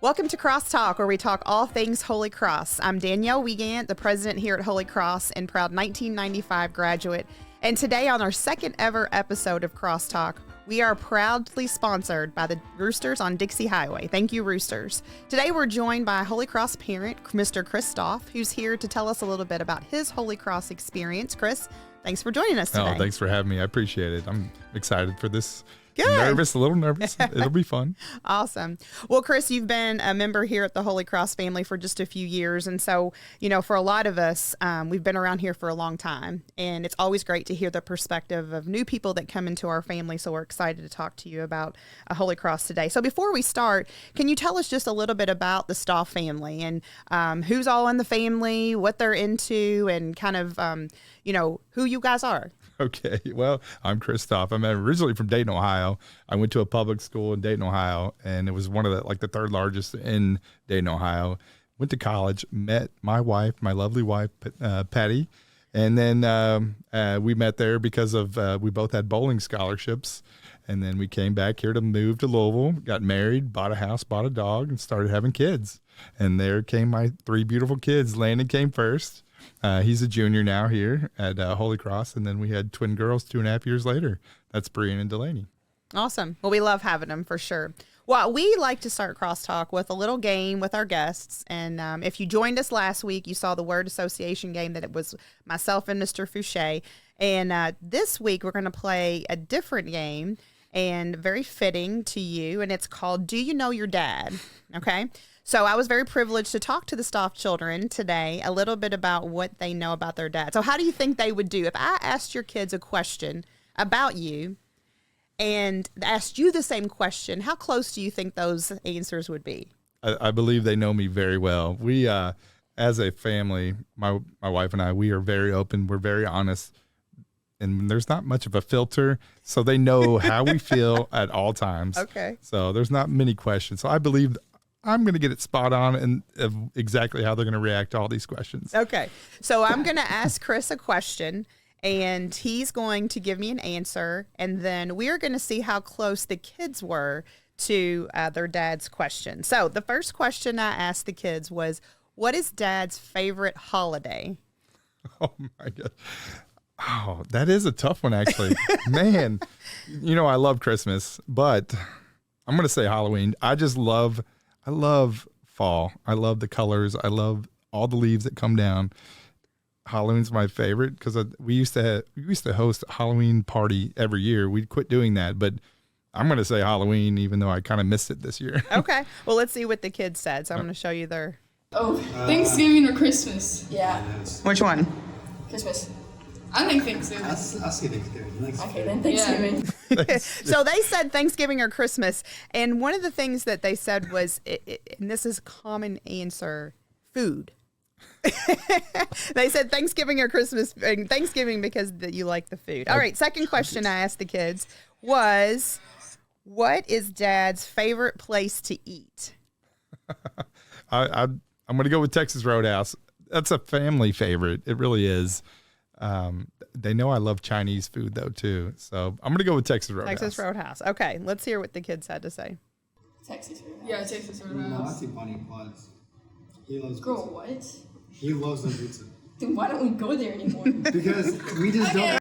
Welcome to CrossTalk, where we talk all things Holy Cross. I'm Danielle Wiegandt, the president here at Holy Cross and proud 1995 graduate. And today on our second ever episode of CrossTalk, we are proudly sponsored by the Roosters on Dixie Highway. Thank you, Roosters. Today we're joined by Holy Cross parent, Mr. Chris Stoff, who's here to tell us a little bit about his Holy Cross experience. Chris, thanks for joining us today. Oh, thanks for having me. I appreciate it. I'm excited for this. Good. A little nervous. It'll be fun. Awesome. Well, Chris, you've been a member here at the Holy Cross family for just a few years. And so, for a lot of us, we've been around here for a long time. And it's always great to hear the perspective of new people that come into our family. So we're excited to talk to you about Holy Cross today. So before we start, can you tell us just a little bit about the Stoff family and who's all in the family, what they're into, and kind of, who you guys are? Okay. Well, I'm Chris Stoff. I'm originally from Dayton, Ohio. I went to a public school in Dayton, Ohio, and it was one of the third largest in Dayton, Ohio. Went to college, met my wife, my lovely wife, Patty, and then we met there because of we both had bowling scholarships, and then we came back here to move to Louisville, got married, bought a house, bought a dog, and started having kids. And there came my three beautiful kids. Landon came first. He's a junior now here at Holy Cross, and then we had twin girls 2.5 years later. That's Brian and Delaney. Awesome. Well, we love having them for sure. Well, we like to start Crosstalk with a little game with our guests. And if you joined us last week, you saw the word association game that it was myself and Mr. Fouché. And this week, we're going to play a different game and very fitting to you. And it's called Do You Know Your Dad? Okay. So I was very privileged to talk to the Stoff children today a little bit about what they know about their dad. So how do you think they would do if I asked your kids a question about you and asked you the same question? How close do you think those answers would be? I believe they know me very well. We, as a family, my wife and I, we are very open. We're very honest. And there's not much of a filter, so they know how we feel at all times. Okay. So there's not many questions. So I believe I'm going to get it spot on and exactly how they're going to react to all these questions. Okay. So I'm going to ask Chris a question, and he's going to give me an answer, and then we're going to see how close the kids were to their dad's question. So the first question I asked the kids was, what is Dad's favorite holiday? Oh, my God. Oh, that is a tough one, actually. Man, I love Christmas, but I'm going to say Halloween. I love fall. I love the colors. I love all the leaves that come down. Halloween's my favorite because we used to host a Halloween party every year. We quit doing that, but I'm going to say Halloween, even though I kind of missed it this year. Okay. Well, let's see what the kids said. So I'm going to show you their. Oh, Thanksgiving or Christmas? Yeah. Which one? Christmas. I think Thanksgiving. I'll say Thanksgiving. Okay, then Thanksgiving. Yeah. So they said Thanksgiving or Christmas. And one of the things that they said was, and this is a common answer, food. They said Thanksgiving or Christmas, and Thanksgiving because you like the food. All right, second question I asked the kids was, what is Dad's favorite place to eat? I'm going to go with Texas Roadhouse. That's a family favorite. It really is. They know I love Chinese food though too, so I'm gonna go with Texas Roadhouse. Texas Roadhouse. Okay, let's hear what the kids had to say. Texas Roadhouse. Yeah, Texas No, I Roadhouse. see Bonnie and Clyde's. He loves Girl, pizza. what? He loves the pizza. Then why don't we go there anymore? Because we just don't.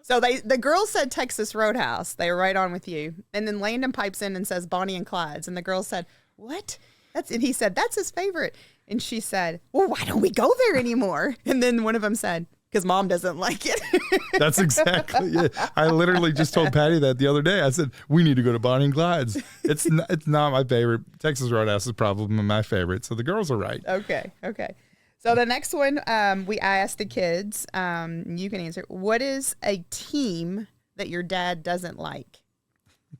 So the girls said Texas Roadhouse. They were right on with you. And then Landon pipes in and says Bonnie and Clyde's, and the girls said, "What?" And he said, "That's his favorite." And she said, "Well, why don't we go there anymore?" And then one of them said, "Because Mom doesn't like it." That's exactly it. I literally just told Patty that the other day. I said, we need to go to Bonnie and Clyde's. It's not my favorite. Texas Roadhouse is probably my favorite. So the girls are right. Okay. So the next one, I asked the kids, you can answer. What is a team that your dad doesn't like?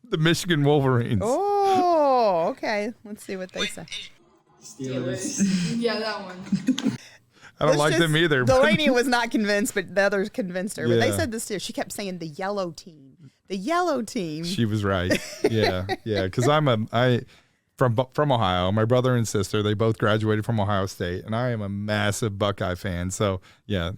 The Michigan Wolverines. Oh, okay. Let's see what they say. Steelers. Yeah, that one. I don't like them either. Delaney was not convinced, but the others convinced her. But they Yeah. said this too. She kept saying the yellow team. The yellow team. She was right. Yeah. Because I'm from Ohio. My brother and sister, they both graduated from Ohio State, and I am a massive Buckeye fan. So yeah.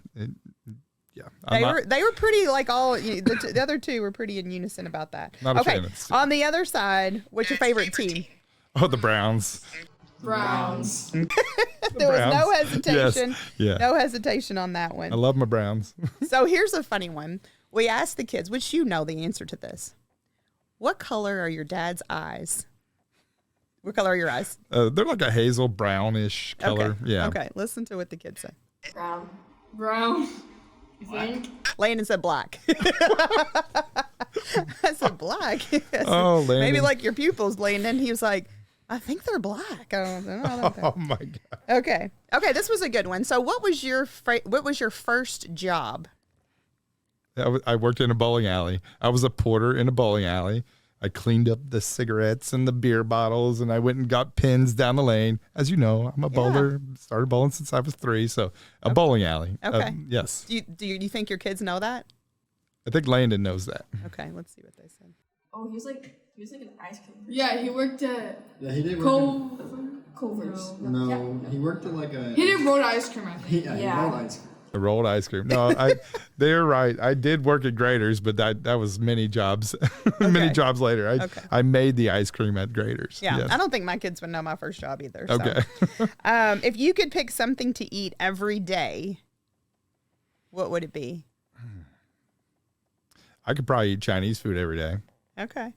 They were pretty like all the other two were pretty in unison about that. Not a okay. fan of the On the other side, what's your favorite team? Oh, the Browns. Browns. There was no Browns. hesitation. Yes. Yeah. No hesitation on that one. I love my Browns. So here's a funny one. We asked the kids, which you know the answer to this. What color are your dad's eyes? What color are your eyes? They're like a hazel brownish color. Okay. Yeah. Okay. Listen to what the kids say. Brown. Brown. You think? Landon said black. I said black. I said, Oh, Landon. maybe like your pupils, Landon. He was like, I think they're black. I don't know. Oh my God. Okay. Okay. This was a good one. So, what was your first job? I worked in a bowling alley. I was a porter in a bowling alley. I cleaned up the cigarettes and the beer bottles, and I went and got pins down the lane. As you know, I'm a bowler. Started bowling since I was 3, so a bowling alley. Okay. Yes. Do you think your kids know that? I think Landon knows that. Okay. Let's see what they said. Oh, he was like an ice cream person. Yeah, he worked at Yeah, he did work. Culver's. No, he worked at like a. He did rolled ice cream, I think. Yeah, he Yeah. rolled ice cream. A rolled ice cream. No, they're right. I did work at Grader's, but that was many jobs. Many Okay. jobs later. Okay. I made the ice cream at Grader's. Yeah. Yes. I don't think my kids would know my first job either. So. Okay. If you could pick something to eat every day, what would it be? I could probably eat Chinese food every day. Okay.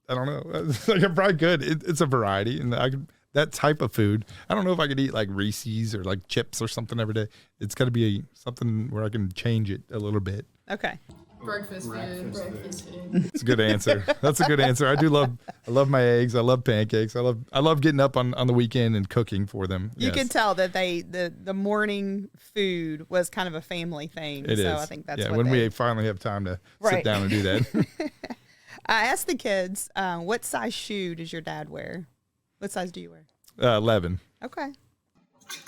I don't know. I probably could. It's a variety, and I could that type of food. I don't know if I could eat like Reese's or like chips or something every day. It's got to be something where I can change it a little bit. Okay. Breakfast food. Breakfast food. It's a good answer. That's a good answer. I love my eggs. I love pancakes. I love getting up on the weekend and cooking for them. You Yes. could tell that the morning food was kind of a family thing. It is. I think that's what when they, we finally have time to Right. sit down and do that. I asked the kids, what size shoe does your dad wear? What size do you wear? 11. Okay.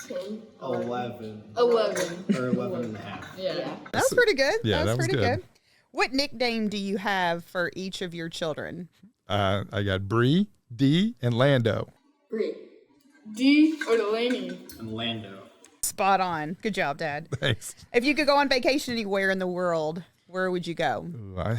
10. 11. 11. Or 11 and a half. Yeah. That was pretty good. Yeah, that was that was pretty good. good. What nickname do you have for each of your children? I got Bree, D, and Lando. Bree. D or Delaney. And Lando. Spot on. Good job, Dad. Thanks. If you could go on vacation anywhere in the world, where would you go? Ooh,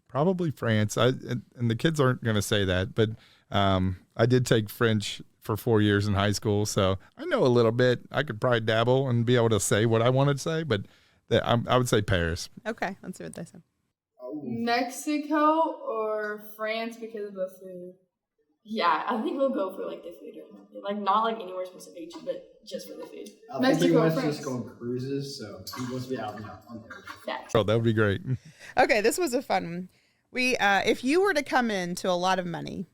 probably France. And the kids aren't going to say that, but I did take French for 4 years in high school, so I know a little bit. I could probably dabble and be able to say what I wanted to say, but I would say Paris. Okay, let's see what they said. Mexico or France because of the food. Yeah, I think we'll go for like the food or something. Like not like anywhere specific, but just for the food. I think he Mexico or wants to France? just go on cruises, so he wants to be out and out on there. Facts. Oh, that would be great. Okay, this was a fun one. We, if you were to come into a lot of money,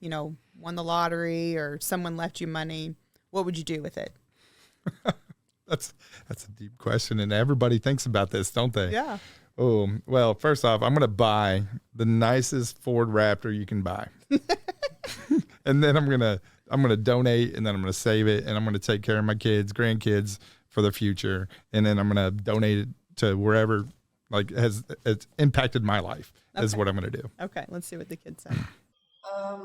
won the lottery or someone left you money, what would you do with it? That's a deep question, and everybody thinks about this, don't they? Yeah. Oh, well, first off, I'm going to buy the nicest Ford Raptor you can buy. And then I'm going to donate, and then I'm going to save it, and I'm going to take care of my kids, grandkids for the future, and then I'm going to donate it to wherever it's impacted my life. Is what I'm going to do. Okay, let's see what the kids say.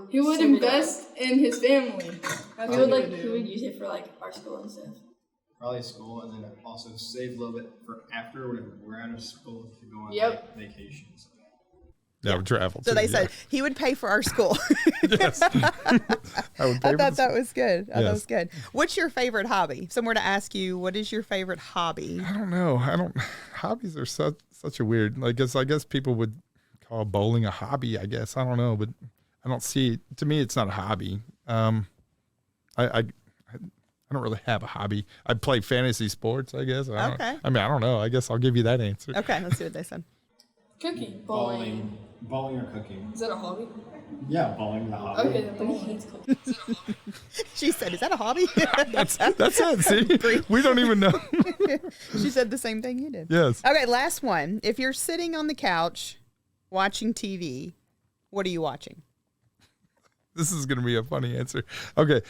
He would save it invest in his family. That's We what would he we would use it for like our school and stuff. Probably school, and then also save a little bit for after when we're out of school to go on Yep. like, vacations. Yeah, I would travel. So too, they yeah. said he would pay for our school. Yes. I would pay I for thought the- that was good. I thought that Yes. was good. What's your favorite hobby? If someone were to ask you, what is your favorite hobby? I don't know. Hobbies are such a weird. I guess people would call bowling a hobby. I guess I don't know, but I don't see it. To me, it's not a hobby. I don't really have a hobby. I play fantasy sports. I guess. Okay. I don't know. I guess I'll give you that answer. Okay, let's see what they said. Cooking. Bowling or cooking. Is that a hobby? Yeah, bowling the hobby. Okay, then But he bowling. hates cooking. She said, "Is that a hobby?" That's it. See, we don't even know. She said the same thing you did. Yes. Okay, last one. If you're sitting on the couch watching TV, what are you watching? This is going to be a funny answer. Okay.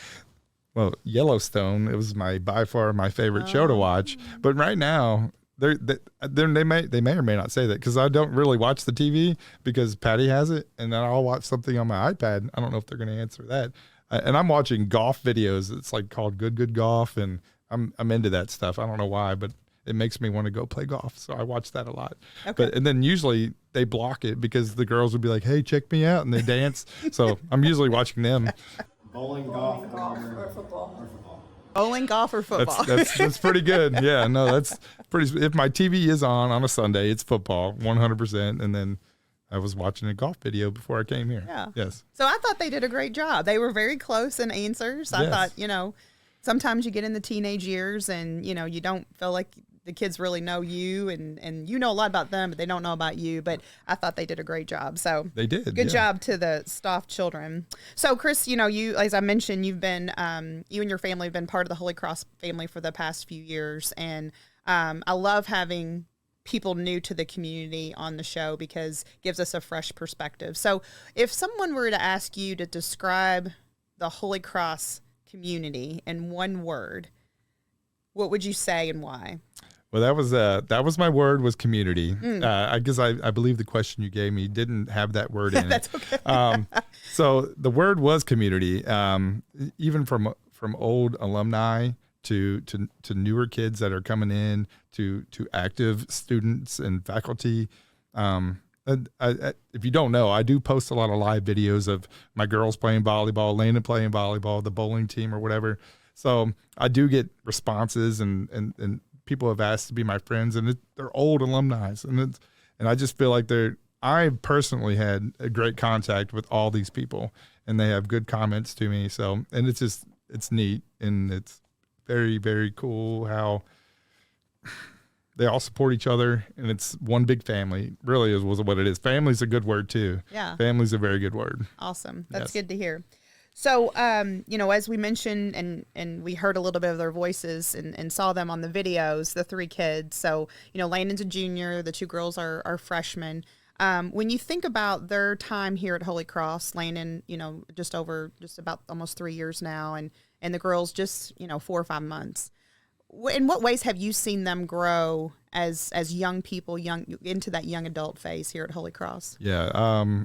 Well, Yellowstone, it was by far my favorite show to watch. But right now, they may or may not say that because I don't really watch the TV because Patty has it, and then I'll watch something on my iPad. I don't know if they're going to answer that. And I'm watching golf videos. It's like called Good Golf, and I'm into that stuff. I don't know why, but it makes me want to go play golf. So I watch that a lot. Okay. And then usually they block it because the girls would be like, "Hey, check me out," and they dance. So I'm usually watching them. Bowling, golf, or football. or football. Bowling, golf, or football. That's pretty good. Yeah, no, that's pretty. If my TV is on a Sunday, it's football, 100%. And then I was watching a golf video before I came here. Yeah. Yes. So I thought they did a great job. They were very close in answers. I Yes. thought, sometimes you get in the teenage years and, you don't feel like the kids really know you and you know a lot about them, but they don't know about you. But I thought they did a great job. So They did. good yeah. job to the Stoff children. So Chris, you, as I mentioned, you've been, you and your family have been part of the Holy Cross family for the past few years. And I love having people new to the community on the show because it gives us a fresh perspective. So if someone were to ask you to describe the Holy Cross community in one word, what would you say and why? Well, that was my word, was community. I guess I believe the question you gave me didn't have that word in it. That's okay. So the word was community. Even from old alumni to newer kids that are coming in, to active students and faculty. If you don't know, I do post a lot of live videos of my girls playing volleyball, Landon playing volleyball, the bowling team or whatever. So I do get responses and people have asked to be my friends, and they're old alumni, and I just feel like I personally had a great contact with all these people, and they have good comments to me. So, and it's neat, and it's very, very cool how they all support each other, and it's one big family. Really was what it is. Family's a good word too. Yeah. Family's a very good word. Awesome. That's Yes. good to hear. So, as we mentioned, and we heard a little bit of their voices and saw them on the videos, the three kids. So, Landon's a junior, the two girls are freshmen. When you think about their time here at Holy Cross, Landon, just about almost 3 years now, and the girls just, 4 or 5 months. In what ways have you seen them grow as young people, into that young adult phase here at Holy Cross? Yeah,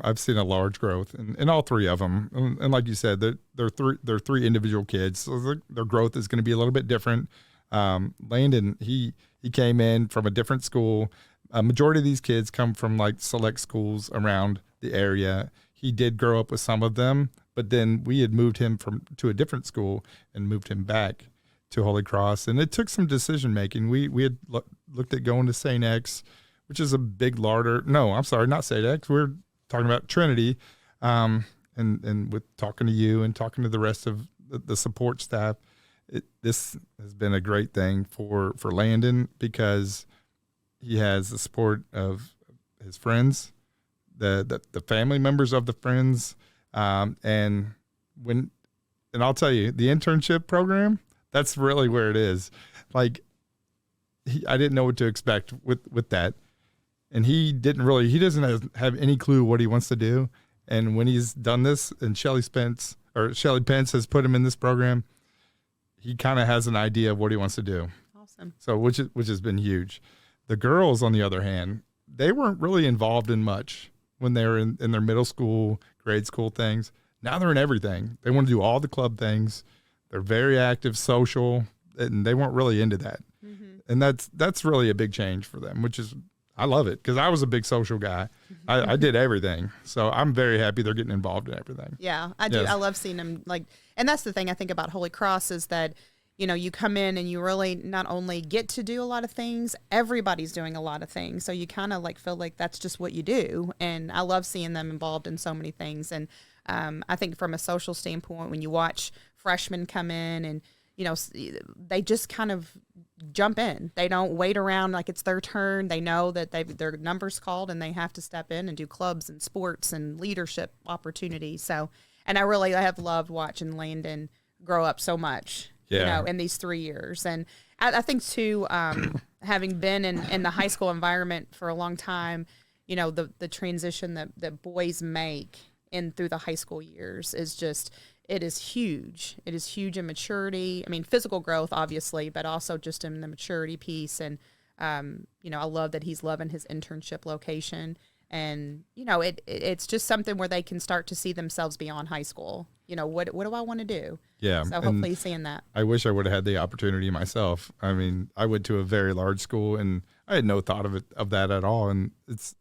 I've seen a large growth in all three of them, and like you said, they're three individual kids, so their growth is going to be a little bit different. Landon, he came in from a different school. A majority of these kids come from like select schools around the area. He did grow up with some of them, but then we had moved him to a different school and moved him back to Holy Cross, and it took some decision making. We had looked at going to St. X, which is a big larder. No, I'm sorry, not St. X. We're talking about Trinity, and with talking to you and talking to the rest of the support staff, this has been a great thing for Landon because he has the support of his friends, the family members of the friends, and I'll tell you, the internship program, that's really where it is. Like, I didn't know what to expect with that. And he doesn't have any clue what he wants to do. And when he's done this, and Shelly Pence has put him in this program, he kind of has an idea of what he wants to do. Awesome. So, which has been huge. The girls, on the other hand, they weren't really involved in much when they were in their middle school, grade school things. Now they're in everything. They want to do all the club things. They're very active, social, and they weren't really into that. Mm-hmm. And that's really a big change for them, I love it because I was a big social guy. I did everything. So I'm very happy they're getting involved in everything. Yeah, I do. Yes. I love seeing them and that's the thing I think about Holy Cross is that, you come in and you really not only get to do a lot of things, everybody's doing a lot of things. So you kind of feel like that's just what you do. And I love seeing them involved in so many things. And I think from a social standpoint, when you watch freshmen come in and, they just kind of jump in. They don't wait around like it's their turn. They know that their number's called and they have to step in and do clubs and sports and leadership opportunities. So, and I have loved watching Landon grow up so much, in these 3 years. And I think too, having been in the high school environment for a long time, the transition that boys make through the high school years is it is huge. It is huge in maturity. I mean, physical growth, obviously, but also just in the maturity piece. And, I love that he's loving his internship location. And, it's just something where they can start to see themselves beyond high school. What do I want to do? Yeah. So hopefully seeing that. I wish I would have had the opportunity myself. I mean, I went to a very large school and I had no thought of that at all. And it's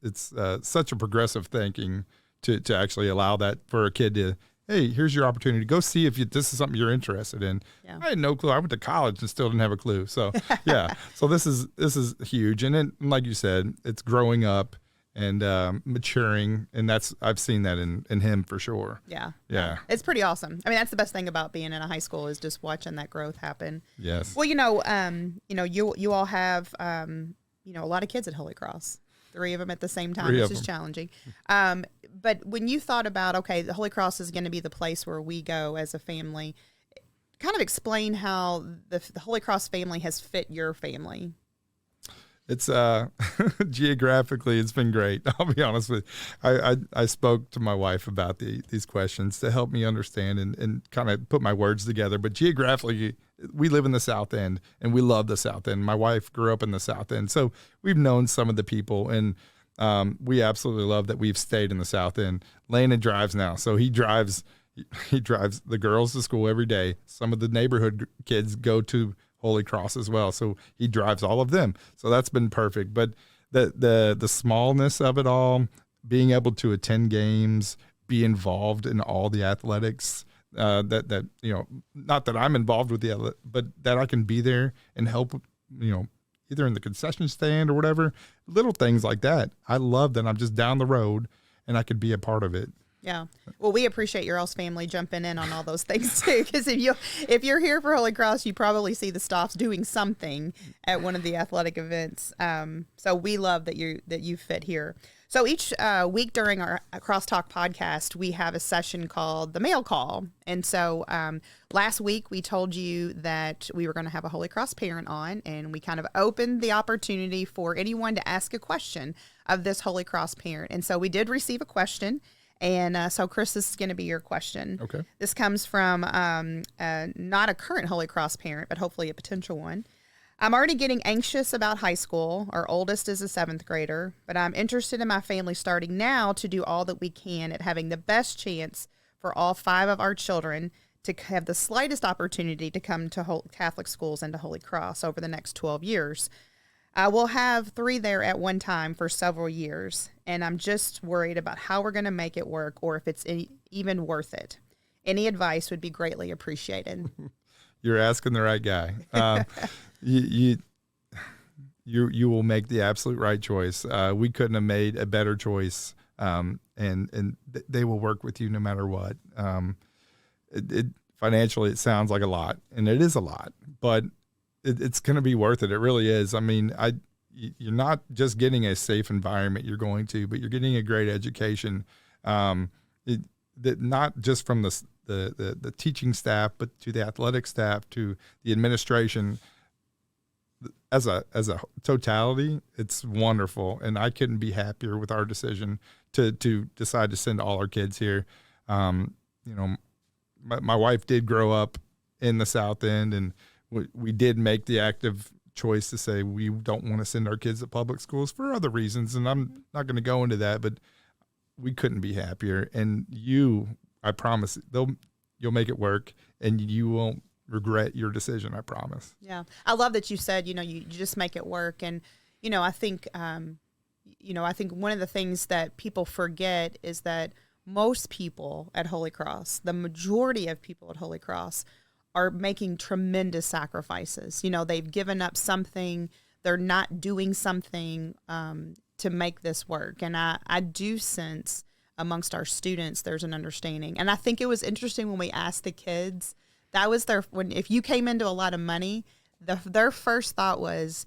such a progressive thinking to actually allow that for a kid to hey, here's your opportunity. Go see if this is something you're interested in. Yeah. I had no clue. I went to college and still didn't have a clue. So yeah, so this is huge. And then, like you said, it's growing up and maturing, and I've seen that in him for sure. Yeah. It's pretty awesome. I mean, that's the best thing about being in a high school is just watching that growth happen. Yes. Well, you all have a lot of kids at Holy Cross. 3 of them at the same time, which is challenging. But when you thought about, okay, the Holy Cross is going to be the place where we go as a family, kind of explain how the Holy Cross family has fit your family. It's geographically, it's been great. I'll be honest with you. I spoke to my wife about these questions to help me understand and kind of put my words together. But geographically, we live in the South End, and we love the South End. My wife grew up in the South End, so we've known some of the people, and we absolutely love that we've stayed in the South End. Landon drives now, so he drives the girls to school every day. Some of the neighborhood kids go to Holy Cross as well, so he drives all of them. So that's been perfect. But the smallness of it all, being able to attend games, be involved in all the athletics, that not that I'm involved with but that I can be there and help, either in the concession stand or whatever, little things like that. I love that I'm just down the road and I could be a part of it. Yeah. Well, we appreciate your all's family jumping in on all those things too, because if you're here for Holy Cross, you probably see the Stoffs doing something at one of the athletic events. So we love that you fit here. So each week during our CrossTalk podcast, we have a session called the Mail Call. And so last week we told you that we were going to have a Holy Cross parent on, and we kind of opened the opportunity for anyone to ask a question of this Holy Cross parent. And so we did receive a question. And so, Chris, this is going to be your question. Okay. This comes from not a current Holy Cross parent, but hopefully a potential one. I'm already getting anxious about high school. Our oldest is a 7th grader, but I'm interested in my family starting now to do all that we can at having the best chance for all 5 of our children to have the slightest opportunity to come to Catholic schools and to Holy Cross over the next 12 years. We'll have 3 there at one time for several years, and I'm just worried about how we're going to make it work or if it's even worth it. Any advice would be greatly appreciated. You're asking the right guy. You will make the absolute right choice. We couldn't have made a better choice, and they will work with you no matter what. Financially, it sounds like a lot, and it is a lot, but it's going to be worth it. It really is. I mean, you're not just getting a safe environment but you're getting a great education. Not just from the teaching staff, but to the athletic staff, to the administration. As a totality, it's wonderful, and I couldn't be happier with our decision to decide to send all our kids here. My wife did grow up in the South End, and we did make the active choice to say we don't want to send our kids to public schools for other reasons, and I'm not going to go into that, but we couldn't be happier. And I promise, you'll make it work, and you won't regret your decision, I promise. Yeah. I love that you said, you just make it work. And, I think one of the things that people forget is that most people at Holy Cross, the majority of people at Holy Cross, are making tremendous sacrifices. They've given up something. They're not doing something to make this work. And I do sense amongst our students there's an understanding. And I think it was interesting when we asked the kids, that was if you came into a lot of money, their first thought was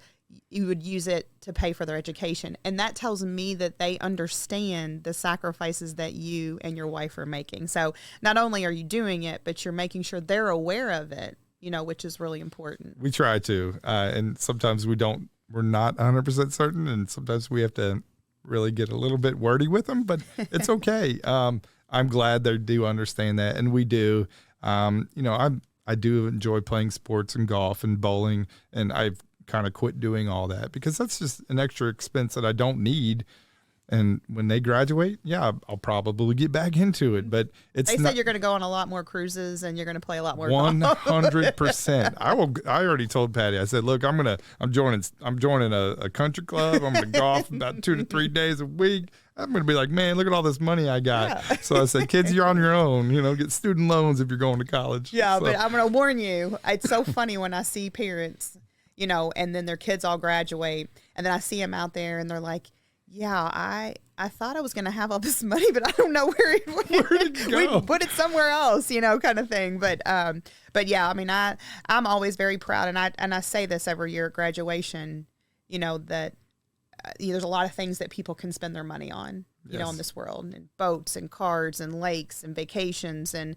you would use it to pay for their education. And that tells me that they understand the sacrifices that you and your wife are making. So not only are you doing it, but you're making sure they're aware of it, which is really important. We try to, and sometimes we're not 100% certain. And sometimes we have to really get a little bit wordy with them, but it's okay. I'm glad they do understand that. And we do. I do enjoy playing sports and golf and bowling, and I've kind of quit doing all that because that's just an extra expense that I don't need. And when they graduate, yeah, I'll probably get back into it. But it's They not, said you're going to go on a lot more cruises and you're going to play a lot more. 100%. I already told Patty. I said, look, I'm joining a country club. I'm going to golf about 2 to 3 days a week. I'm going to be like, man, look at all this money I got. Yeah. So I said, kids, you're on your own. Get student loans if you're going to college. Yeah, so. But I'm going to warn you. It's so funny when I see parents, and then their kids all graduate, and then I see them out there, and they're like, yeah, I thought I was going to have all this money, but I don't know where it went. Where did it go? We put it somewhere else, kind of thing. But yeah, I mean, I'm always very proud, and I say this every year at graduation, that there's a lot of things that people can spend their money on, in this world, and boats and cars and lakes and vacations and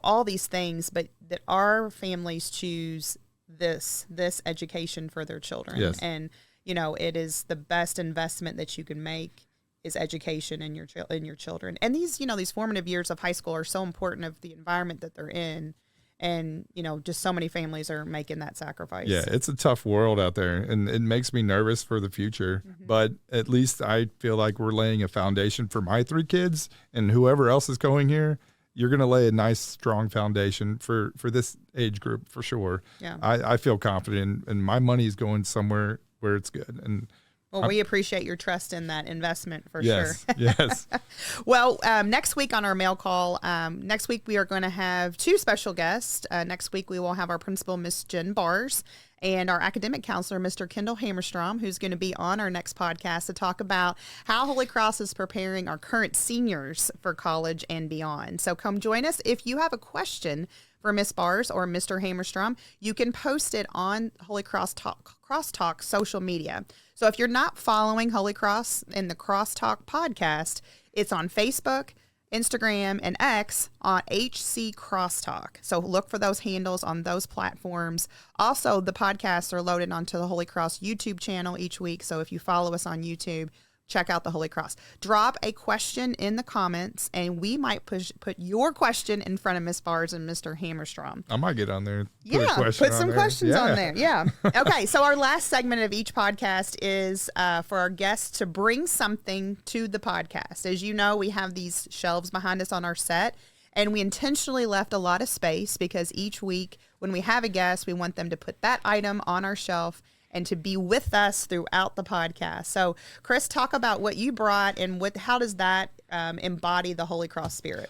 all these things, but that our families choose this education for their children. Yes. And it is the best investment that you can make is education in your children. And these formative years of high school are so important of the environment that they're in. And, just so many families are making that sacrifice. Yeah, it's a tough world out there, and it makes me nervous for the future. Mm-hmm. But at least I feel like we're laying a foundation for my 3 kids, and whoever else is going here, you're going to lay a nice, strong foundation for this age group for sure. Yeah, I feel confident, and my money is going somewhere where it's good. And well, we appreciate your trust in that investment for sure. Yes. Well, next week on our mail call, next week we are going to have 2 special guests. Next week we will have our principal, Miss Jen Bars, and our academic counselor, Mr. Kendall Hammerstrom, who's going to be on our next podcast to talk about how Holy Cross is preparing our current seniors for college and beyond. So come join us. If you have a question for Miss Bars or Mr. Hammerstrom, you can post it on Holy CrossTalk social media. So if you're not following Holy Cross in the CrossTalk podcast, it's on Facebook, Instagram, and X on HC CrossTalk. So look for those handles on those platforms. Also, the podcasts are loaded onto the Holy Cross YouTube channel each week. So if you follow us on YouTube, check out the Holy Cross. Drop a question in the comments, and we might put your question in front of Miss Bars and Mr. Hammerstrom. I might get on there. Put some questions on there. Yeah. Okay, so our last segment of each podcast is for our guests to bring something to the podcast. As you know, we have these shelves behind us on our set, and we intentionally left a lot of space because each week when we have a guest, we want them to put that item on our shelf and to be with us throughout the podcast. So, Chris, talk about what you brought and how does that embody the Holy Cross spirit?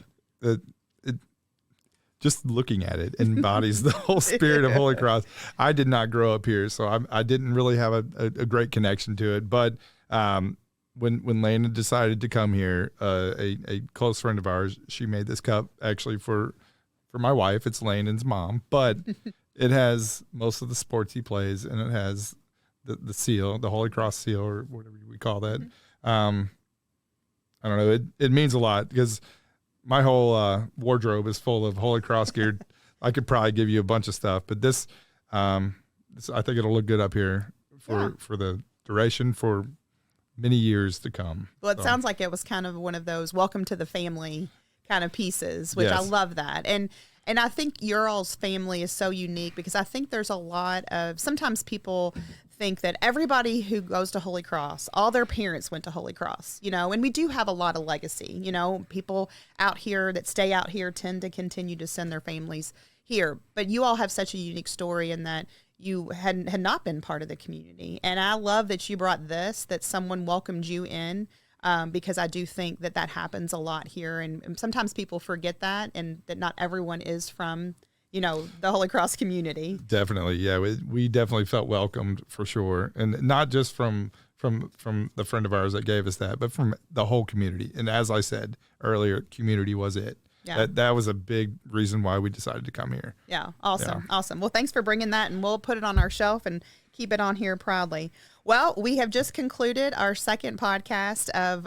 Just looking at it embodies the whole spirit of Holy Cross. I did not grow up here, so I didn't really have a great connection to it. But when Lana decided to come here, a close friend of ours, she made this cup actually for my wife. It's Landon's mom, but it has most of the sports he plays, and it has the seal, the Holy Cross seal, or whatever we call that. Mm-hmm. I don't know. It means a lot because my whole wardrobe is full of Holy Cross gear. I could probably give you a bunch of stuff, but this I think it'll look good up here for the duration for many years to come. Well, it sounds like it was kind of one of those welcome to the family kind of pieces, which I love that. And I think your all's family is so unique because I think there's a lot of, sometimes people think that everybody who goes to Holy Cross, all their parents went to Holy Cross, and we do have a lot of legacy, people out here that stay out here tend to continue to send their families here. But you all have such a unique story in that you had not been part of the community. And I love that you brought this, that someone welcomed you in. Because I do think that happens a lot here. And sometimes people forget that and that not everyone is from, the Holy Cross community. Definitely. Yeah. We definitely felt welcomed for sure. And not just from the friend of ours that gave us that, but from the whole community. And as I said earlier, community was it. Yeah. That was a big reason why we decided to come here. Yeah. Awesome. Yeah. Awesome. Well, thanks for bringing that, and we'll put it on our shelf and keep it on here proudly. Well, we have just concluded our second podcast of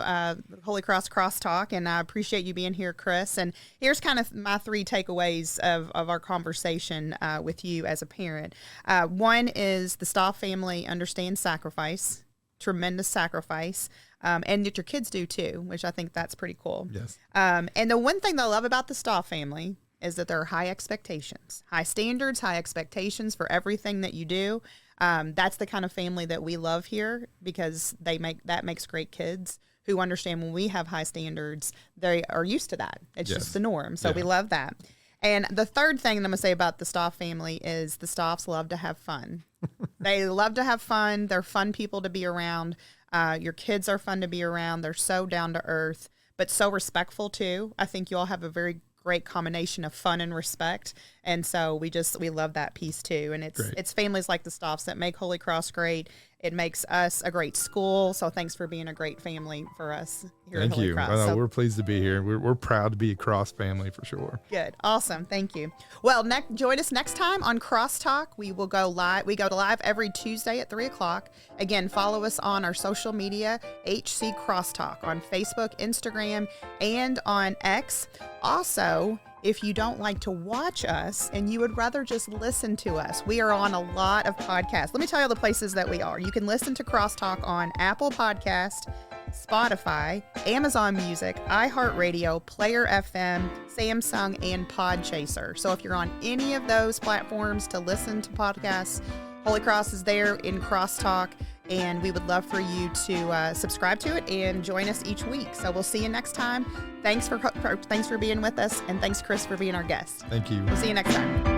Holy Cross Crosstalk, and I appreciate you being here, Chris. And here's kind of my 3 takeaways of our conversation with you as a parent. One is the Stoff family understands sacrifice, tremendous sacrifice, and that your kids do too, which I think that's pretty cool. Yes. And the one thing that I love about the Stoff family is that there are high expectations, high standards, high expectations for everything that you do. That's the kind of family that we love here because that makes great kids who understand when we have high standards, they are used to that. It's Yes. just the norm. So Yeah. we love that. And the third thing that I'm going to say about the Stoff family is the Stoffs love to have fun. They love to have fun. They're fun people to be around. Your kids are fun to be around. They're so down to earth, but so respectful too. I think you all have a very great combination of fun and respect. And so we love that piece too. And it's families like the Stoffs that make Holy Cross great. It makes us a great school. So thanks for being a great family for us here at Thank Holy you. Cross. Well, So we're pleased to be here. We're proud to be a Cross family for sure. good. Awesome. Thank you. Well, join us next time on CrossTalk. We will go live. We go live every Tuesday at 3:00. Again, follow us on our social media, HC CrossTalk, on Facebook, Instagram, and on X. Also, if you don't like to watch us and you would rather just listen to us, we are on a lot of podcasts. Let me tell you all the places that we are. You can listen to CrossTalk on Apple Podcast, Spotify, Amazon Music, iHeartRadio, Player FM, Samsung, and Podchaser. So if you're on any of those platforms to listen to podcasts, Holy Cross is there in CrossTalk, and we would love for you to subscribe to it and join us each week. So we'll see you next time. Thanks for being with us, and thanks, Chris, for being our guest. Thank you. We'll see you next time.